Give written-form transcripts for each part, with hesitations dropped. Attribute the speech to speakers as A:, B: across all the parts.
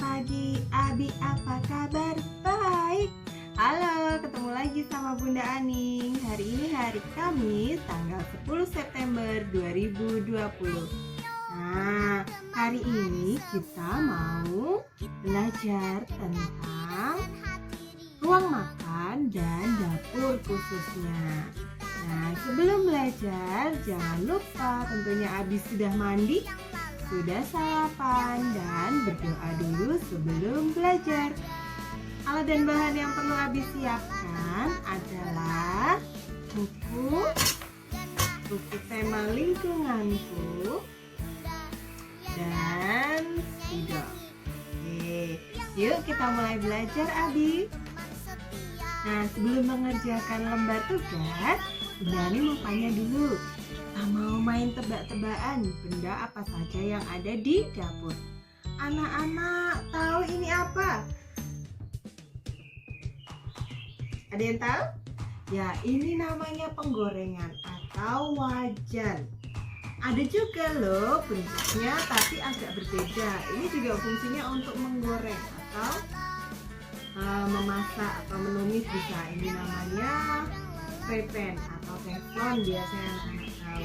A: pagi, Abi apa kabar? Baik. Halo, ketemu lagi sama Bunda Aning. Hari ini hari Kamis, tanggal 10 September 2020. Nah, hari ini kita mau belajar tentang ruang makan dan dapur khususnya. Nah, sebelum belajar, jangan lupa tentunya Abi sudah mandi, sudah sarapan, dan berdoa dulu sebelum belajar. Alat dan bahan yang perlu Abi siapkan adalah buku tema lingkunganku, dan spidol. Oke, yuk kita mulai belajar, Abi. Nah, sebelum mengerjakan lembar tugas, Bunda mau tanya dulu. Kita mau main tebak-tebakan benda apa saja yang ada di dapur. Anak-anak tahu ini apa? Ada yang tahu? Ya, ini namanya penggorengan atau wajan. Ada juga loh bentuknya tapi agak berbeda. Ini juga fungsinya untuk menggoreng atau memasak atau menumis bisa. Ini namanya spray pan atau teflon biasanya anak-anak tahu.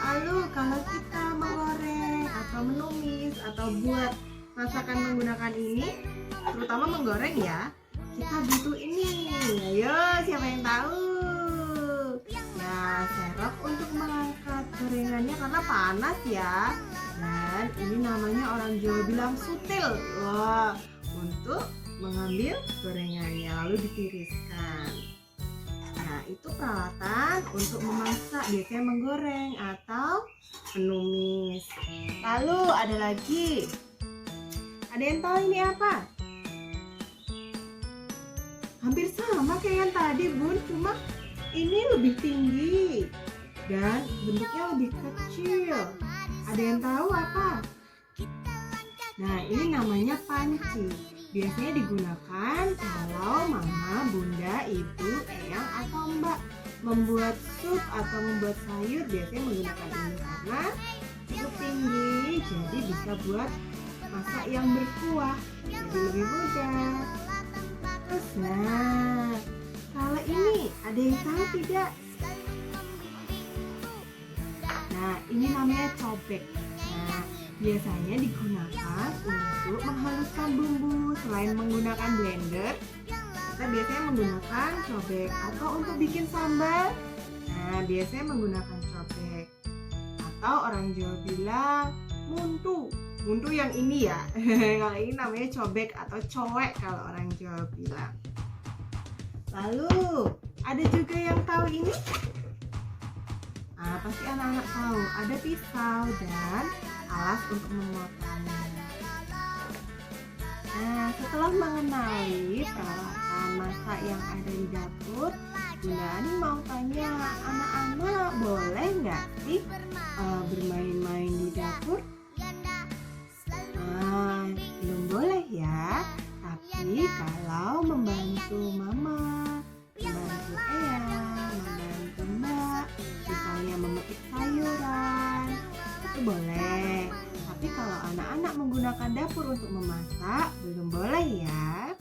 A: Lalu kalau kita menggoreng atau menumis atau buat masakan menggunakan ini, terutama menggoreng ya, kita butuh ini. Ayo, siapa yang tahu? Ya, serok untuk mengangkat gorengannya karena panas ya. Dan ini namanya orang Jawa bilang sutil. Wah, untuk mengambil gorengannya lalu ditiriskan. Nah, itu peralatan untuk memasak, biasanya menggoreng atau menumis. Lalu ada lagi. Ada yang tahu ini apa? Hampir sama kayak yang tadi, Bun, cuma ini lebih tinggi dan bentuknya lebih kecil. Ada yang tahu apa? Nah, ini namanya panci. Biasanya digunakan kalau mama, bunda, ibu, eyang, atau mbak membuat sup atau membuat sayur, biasanya menggunakan ini karena cukup tinggi, jadi bisa buat masak yang berkuah, jadi lebih mudah. Terus, nah, kalau ini ada yang tahu tidak? Nah, ini namanya cobek. Nah, biasanya digunakan untuk menghaluskan bumbu. Selain menggunakan blender, kita biasanya menggunakan cobek. Atau untuk bikin sambal, nah biasanya menggunakan cobek. Atau orang Jawa bilang muntu. Muntu yang ini ya. Kalau ini namanya cobek atau cowek kalau orang Jawa bilang. Lalu ada juga yang tahu ini? Nah, pasti anak-anak tahu. Ada pisau dan alas untuk memotongnya. Nah, setelah mengenali peralatan masak yang ada di dapur, Bunda Ani mau tanya, anak-anak boleh nggak sih bermain-main di dapur? Nah, belum boleh ya. Tapi kalau membantu mama, membantu eyang, membantu mbak, misalnya memetik sayuran, itu boleh. Tapi kalau anak-anak menggunakan dapur untuk memasak, belum boleh ya.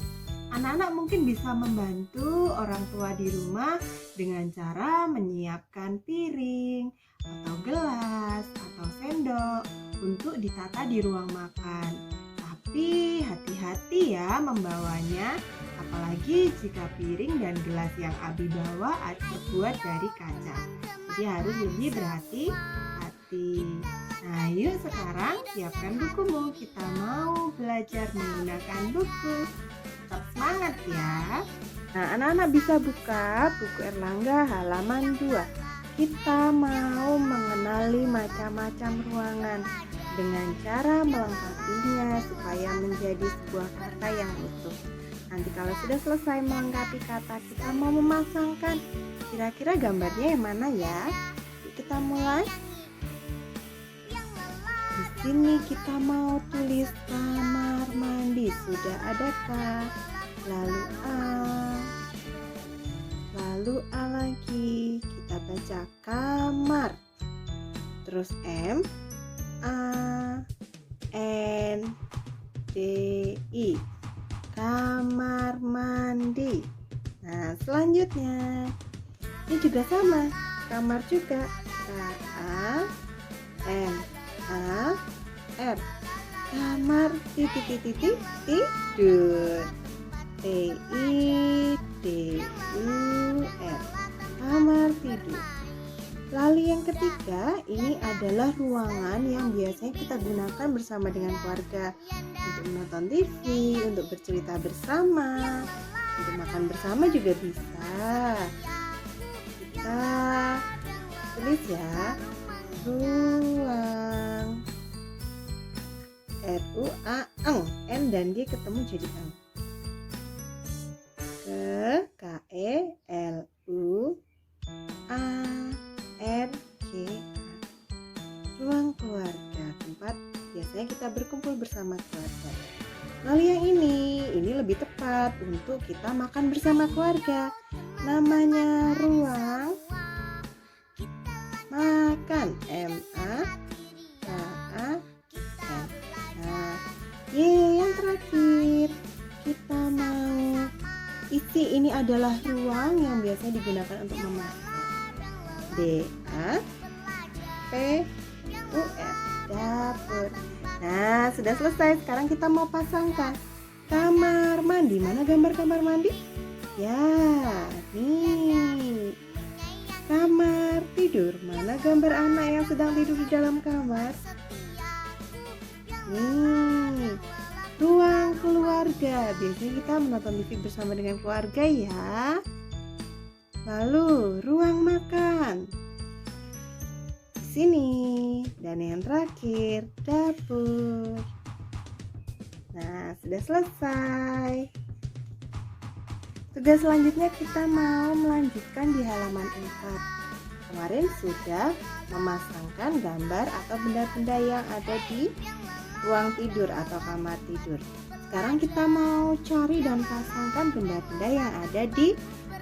A: Anak-anak mungkin bisa membantu orang tua di rumah dengan cara menyiapkan piring, atau gelas, atau sendok untuk ditata di ruang makan. Tapi hati-hati ya membawanya, apalagi jika piring dan gelas yang Abi bawa terbuat dari kaca. Jadi harus lebih berhati-hati. Nah, yuk sekarang siapkan bukumu. Kita mau belajar menggunakan buku. Tetap semangat ya. Nah, anak-anak bisa buka buku Erlangga halaman 2. Kita mau mengenali macam-macam ruangan dengan cara melengkapinya supaya menjadi sebuah kata yang utuh. Nanti kalau sudah selesai melengkapi kata, kita mau memasangkan. Kira-kira gambarnya yang mana ya? Yuk kita mulai. Di sini kita mau tulis kamar mandi. Sudah adakah? Lalu A. Lalu A lagi. Kita baca kamar. Terus M, A, N, I, kamar mandi. Nah, selanjutnya ini juga sama, kamar juga. K-A-M-A-R, kamar tidur. T-I-D-U-R, kamar tidur. Lalu yang ketiga, ini adalah ruangan yang biasanya kita gunakan bersama dengan keluarga untuk menonton TV, untuk bercerita bersama, untuk makan bersama juga bisa. Kita tulis ya, ruang, R-U-A-N, N dan G ketemu jadi N. K-E-L-U-A-R-G-A, ruang keluarga, tempat biasanya kita berkumpul bersama keluarga. Lalu yang ini lebih tepat untuk kita makan bersama keluarga. Namanya ruang makan, M-A-K-A-N. Nah, yang terakhir kita mau isi, ini adalah ruang yang biasanya digunakan untuk memasak. D-A-P-U-R, dapur. Nah, sudah selesai. Sekarang kita mau pasangkan kamar mandi. Mana gambar kamar mandi? Ya, nih. Kamar tidur. Mana gambar anak yang sedang tidur di dalam kamar? Nih. Ruang keluarga. Biasanya kita menonton TV bersama dengan keluarga ya. Lalu ruang makan di sini. Dan yang terakhir dapur. Nah, sudah selesai. Tugas selanjutnya kita mau melanjutkan di halaman 4. Kemarin sudah memasangkan gambar atau benda-benda yang ada di ruang tidur atau kamar tidur. Sekarang kita mau cari dan pasangkan benda-benda yang ada di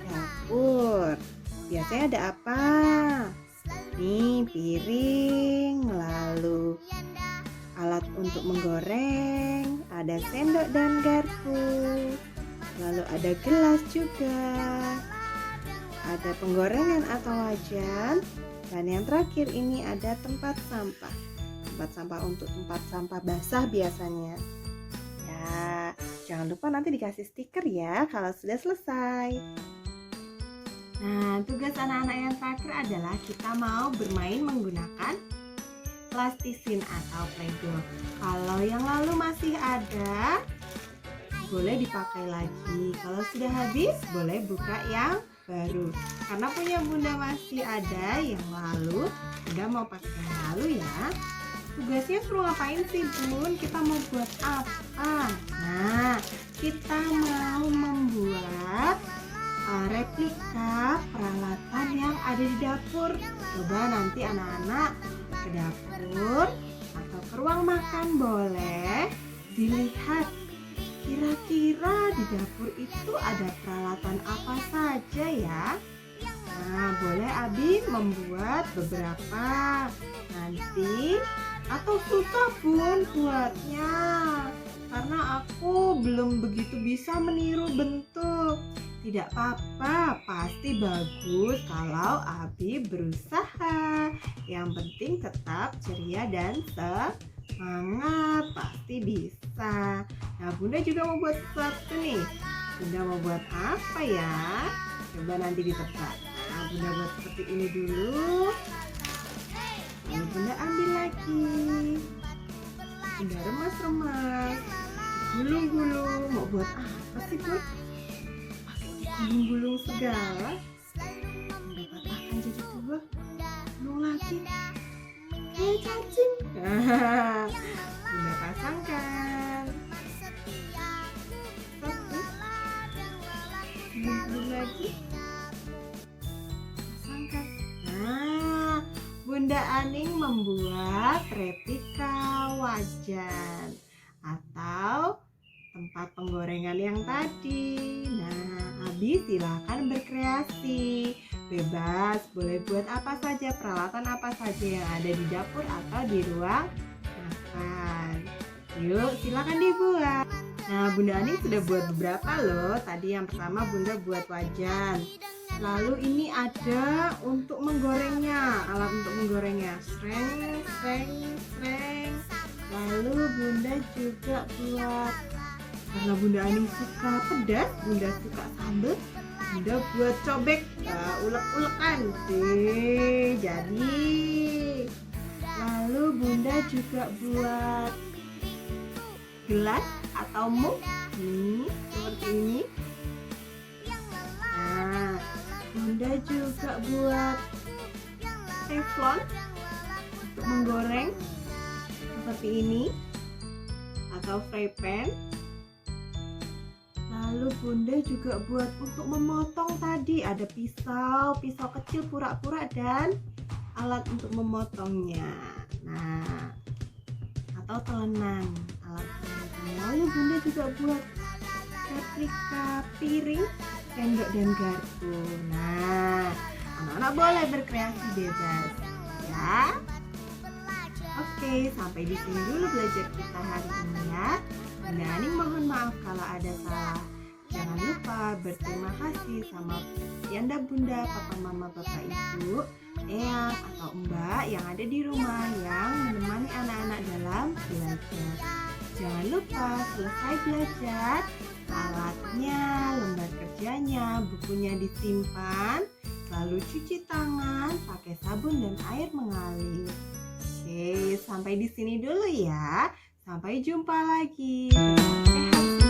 A: dapur. Biasanya ada apa? Nih, piring, lalu alat untuk menggoreng, ada sendok dan garpu, lalu ada gelas juga, ada penggorengan atau wajan, dan yang terakhir ini ada tempat sampah. Tempat sampah untuk tempat sampah basah biasanya. Ya, jangan lupa nanti dikasih stiker ya kalau sudah selesai. Nah, tugas anak-anak yang terakhir adalah kita mau bermain menggunakan plastisin atau Play-Doh. Kalau yang lalu masih ada, boleh dipakai lagi. Kalau sudah habis, boleh buka yang baru. Karena punya Bunda masih ada yang lalu, Bunda mau pakai yang lalu ya. Tugasnya suruh ngapain sih Bun? Kita mau buat apa? Nah, kita mau membuat replika peralatan yang ada di dapur. Coba nanti anak-anak ke dapur atau ke ruang makan boleh dilihat kira-kira di dapur itu ada peralatan apa saja ya. Nah, boleh Abi membuat beberapa nanti, atau susah Bun buatnya karena aku belum begitu bisa meniru bentuk. Tidak apa-apa, pasti bagus kalau Abi berusaha. Yang penting tetap ceria dan semangat, pasti bisa. Nah, Bunda juga mau buat sesuatu nih. Bunda mau buat apa ya? Coba nanti ditebak. Nah, Bunda buat seperti ini dulu. Lalu Bunda ambil lagi. Bunda remas-remas, gulung-gulung. Mau buat apa sih Bun? Gulung-gulung segala. Bunda patahkan jadi dua. Gulung lagi. Kayak cacing. Bunda pasangkan. Satu. Gulung lagi. Pasangkan. Nah, Bunda Aning membuat replika wajan atau tempat penggorengan yang tadi. Nah, Abi silakan berkreasi. Bebas, boleh buat apa saja, peralatan apa saja yang ada di dapur atau di ruang makan. Yuk, silakan dibuat. Nah, Bunda Ani sudah buat beberapa loh. Tadi yang pertama Bunda buat wajan. Lalu ini ada untuk menggorengnya, alat untuk menggorengnya. Sreng, sreng, sreng. Lalu Bunda juga buat, karena Bunda Ani suka pedas, Bunda suka sambal, Bunda buat cobek, ulek-ulekan. Jadi. Lalu Bunda juga buat gelas atau mug seperti ini. Nah, Bunda juga buat teflon untuk menggoreng seperti ini, atau fry pan. Lalu Bunda juga buat untuk memotong tadi, ada pisau kecil pura-pura dan alat untuk memotongnya. Nah, atau telenan, alat telenan. Lalu Bunda juga buat replika piring, sendok dan garpu. Nah, anak-anak boleh berkreasi bebas ya. Oke, sampai di sini dulu belajar kita hari ini ya. Bunda Ani mohon maaf kalau ada salah. Jangan lupa berterima kasih sama Yanda, Bunda, Papa, Mama, Bapak, Ibu, Eyang atau Mbak yang ada di rumah yang menemani anak-anak dalam belajar. Jangan lupa selesai belajar, alatnya, lembar kerjanya, bukunya disimpan, lalu cuci tangan pakai sabun dan air mengalir. Oke, sampai di sini dulu ya. Sampai jumpa lagi. Tetap sehat.